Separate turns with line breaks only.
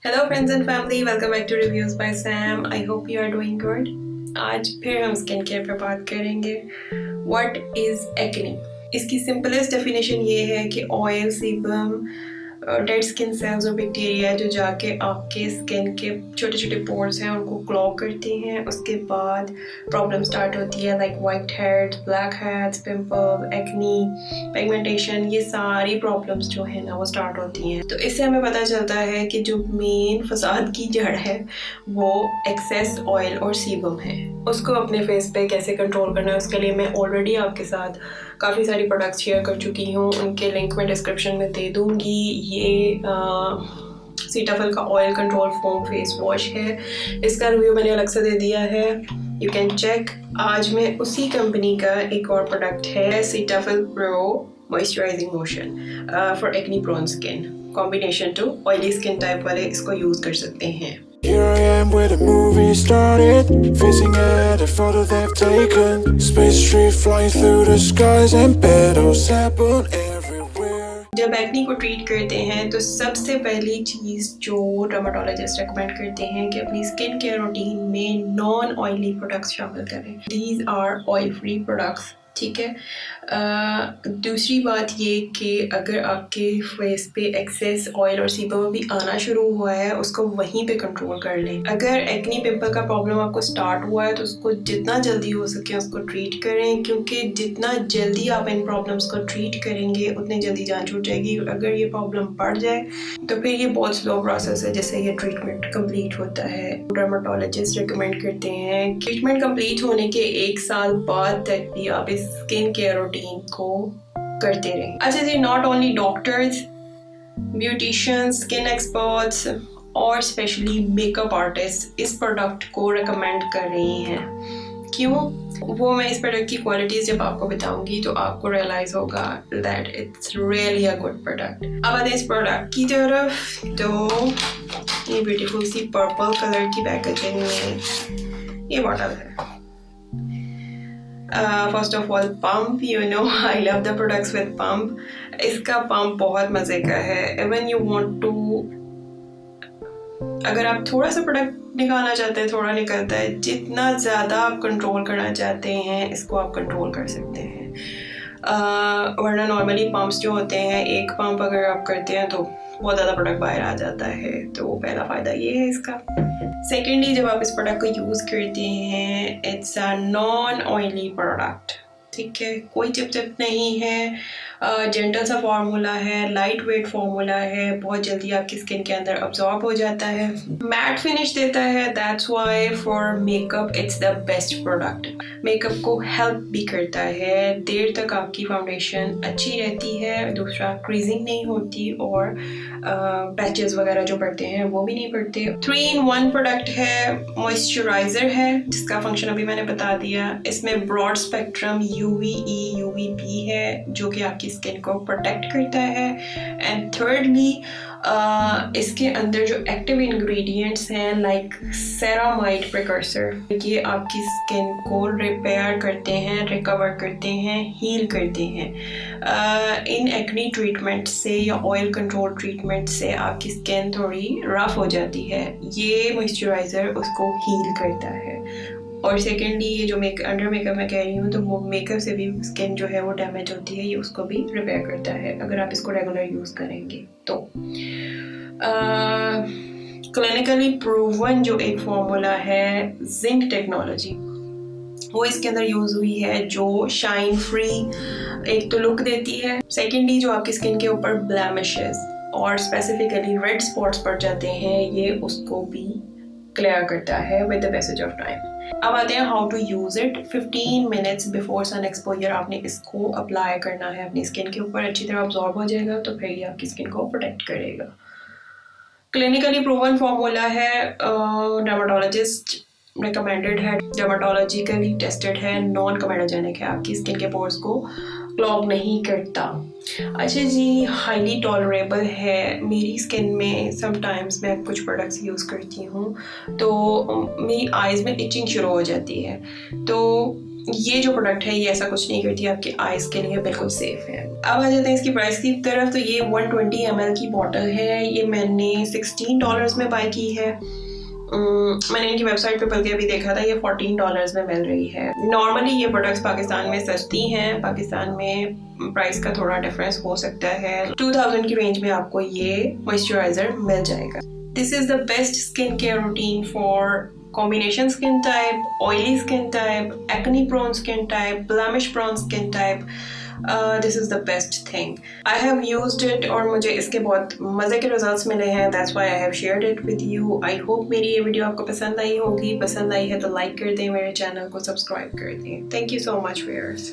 Hello friends and family, welcome back to reviews by Sam. I hope you are doing good. आज फिर हम skin care पे बात करेंगे। What is acne? इसकी सिंपलेस्ट डेफिनेशन ये है कि oil, sebum, dead skin cells और बैक्टीरिया जो जाके आपके स्किन के छोटे छोटे पोर्स हैं उनको क्लॉग करती हैं। उसके बाद प्रॉब्लम स्टार्ट होती है like white heads, black heads, pimple, acne, pigmentation. ये सारी प्रॉब्लम्स जो है ना वो स्टार्ट होती हैं। तो इससे हमें पता चलता है कि जो मेन फसाद की जड़ है वो एक्सेस ऑयल और सीबम है। उसको अपने फेस पे कैसे कंट्रोल करना है उसके लिए मैं ऑलरेडी आपके साथ काफ़ी सारी प्रोडक्ट्स शेयर कर चुकी हूँ। उनके लिंक मैं डिस्क्रिप्शन में दे दूँगी। ये cetaphil का oil control foam face wash है। इसका रिव्यू मैंने अलग से दे दिया है, यू कैन चेक। आज मैं उसी कंपनी का एक और प्रोडक्ट है cetaphil pro moisturizing lotion for acne prone skin. Combination to oily skin type वाले इसको यूज़ कर सकते हैं।
Here I am where the movie started, facing at a photo they've taken. Space tree flying through the skies and petals happen everywhere.
जब acne को treat करते हैं तो सबसे पहली चीज़ जो डर्मेटोलॉजिस्ट रेकमेंड करते हैं कि अपनी स्किन केयर रूटीन में नॉन ऑयली प्रोडक्ट्स शामिल करें। These are oil free products, ठीक है। दूसरी बात ये कि अगर आपके फेस पे एक्सेस ऑयल और सीबम भी आना शुरू हुआ है उसको वहीं पे कंट्रोल कर लें। अगर एक्नी पिंपल का प्रॉब्लम आपको स्टार्ट हुआ है तो उसको जितना जल्दी हो सके उसको ट्रीट करें, क्योंकि जितना जल्दी आप इन प्रॉब्लम्स को ट्रीट करेंगे उतनी जल्दी जान छूट जाएगी। अगर ये प्रॉब्लम बढ़ जाए तो फिर ये बहुत स्लो प्रोसेस है जिससे ये ट्रीटमेंट कंप्लीट होता है। डर्मेटोलॉजिस्ट रिकमेंड करते हैं ट्रीटमेंट कंप्लीट होने के 1 साल बाद तक भी आप इस स्किन केयर रूटीन को करते रहें। अच्छा जी, not only doctors, beauticians, skin experts और स्पेशली मेकअप आर्टिस्ट इस प्रोडक्ट को रिकमेंड कर रही हैं। क्यों? वो मैं इस प्रोडक्ट की क्वालिटीज जब आपको बताऊंगी तो आपको रियलाइज होगा that it's really a good product. अब आते हैं इस प्रोडक्ट की तरफ। तो ये ब्यूटीफुल सी पर्पल कलर की पैकेजिंग में ये बॉटल है। First of all pump, you know I love the products with pump. इसका पम्प बहुत मज़े का है। इवन यू वांट टू, अगर आप थोड़ा सा प्रोडक्ट निकालना चाहते हैं, थोड़ा निकलता है। जितना ज़्यादा आप कंट्रोल करना चाहते हैं इसको आप कंट्रोल कर सकते हैं। वरना नॉर्मली पम्प्स जो होते हैं, एक पंप अगर आप करते हैं तो बहुत ज़्यादा प्रोडक्ट बाहर आ जाता है। तो पहला फ़ायदा ये है इसका। सेकेंडली, जब आप इस प्रोडक्ट को यूज़ करते हैं, it's a non oily product, ठीक है। कोई चिप नहीं है, जेंटल सा फार्मूला है, लाइट वेट फार्मूला है, बहुत जल्दी आपकी स्किन के अंदर अब्जॉर्ब हो जाता है, मैट फिनिश देता है। That's why for makeup it's the best product. Makeup को हेल्प भी करता है, देर तक आपकी फाउंडेशन अच्छी रहती है। दूसरा, क्रीजिंग नहीं होती और पैचेस वगैरह जो पड़ते हैं वो भी नहीं पड़ते। 3-in-1 प्रोडक्ट है। मॉइस्चराइजर है जिसका फंक्शन अभी मैंने बता दिया। इसमें ब्रॉड स्पेक्ट्रम UVE UVB है जो कि आपकी स्किन को प्रोटेक्ट करता है। एंड थर्डली, इसके अंदर जो एक्टिव इंग्रेडिएंट्स हैं लाइक सेरामाइड प्रिकर्सर, ये आपकी स्किन को रिपेयर करते हैं, रिकवर करते हैं, हील करते हैं। इन एक्नी ट्रीटमेंट से या ऑयल कंट्रोल ट्रीटमेंट से आपकी स्किन थोड़ी रफ हो जाती है, ये मॉइस्चराइज़र उसको हील करता है। और सेकेंडली, ये जो अंडर मेकअप मैं कह रही हूँ तो वो मेकअप से भी स्किन जो है वो डैमेज होती है, ये उसको भी रिपेयर करता है अगर आप इसको रेगुलर यूज़ करेंगे तो। क्लिनिकली प्रूवन जो एक फॉर्मूला है जिंक टेक्नोलॉजी, वो इसके अंदर यूज़ हुई है, जो शाइन फ्री एक तो लुक देती है। सेकेंडली, जो आपकी स्किन के ऊपर ब्लैमिशेस और स्पेसिफिकली रेड स्पॉट्स पड़ जाते हैं, ये उसको भी क्लियर करता है with the passage of time. अब आते हैं how to use it. 15 minutes before sun exposure आपने इसको अप्लाई करना है अपनी स्किन के ऊपर। अच्छी तरह अब्जॉर्ब हो जाएगा तो फिर ये आपकी स्किन को प्रोटेक्ट करेगा। क्लिनिकली प्रूवन फॉर्मूला है, डर्मेटोलॉजिस्ट रिकमेंडेड है, डर्मेटोलॉजिकली टेस्टेड है, नॉन कमेडोजेनिक है, आपकी स्किन के पोर्स को क्लॉग नहीं करता। अच्छा जी, हाईली टॉलरेबल है। मेरी स्किन में समटाइम्स मैं कुछ प्रोडक्ट्स यूज़ करती हूँ तो मेरी आइज़ में इचिंग शुरू हो जाती है, तो ये जो प्रोडक्ट है ये ऐसा कुछ नहीं करती, आपके आइज़ के लिए बिल्कुल सेफ है। अब आ जाते हैं इसकी प्राइस की तरफ। तो ये 120 ml की बॉटल है, ये मैंने $16 में बाय की है। मैंने इनकी वेबसाइट पे बल्कि अभी देखा था, ये $14 में मिल रही है। नॉर्मली ये प्रोडक्ट्स पाकिस्तान में सस्ती हैं, पाकिस्तान में प्राइस का थोड़ा डिफरेंस हो सकता है। 2000 की रेंज में आपको ये मॉइस्चराइजर मिल जाएगा। This is the best skin care routine for combination skin type, oily skin type, acne prone skin type, blemish prone skin type. This is the best thing. I have used it और मुझे इसके बहुत मज़े के results मिले हैं। That's why I have shared it with you. I hope मेरी ये वीडियो आपको पसंद आई होगी। पसंद आई है तो लाइक कर दें, मेरे चैनल को सब्सक्राइब कर दें। Thank you so much viewers.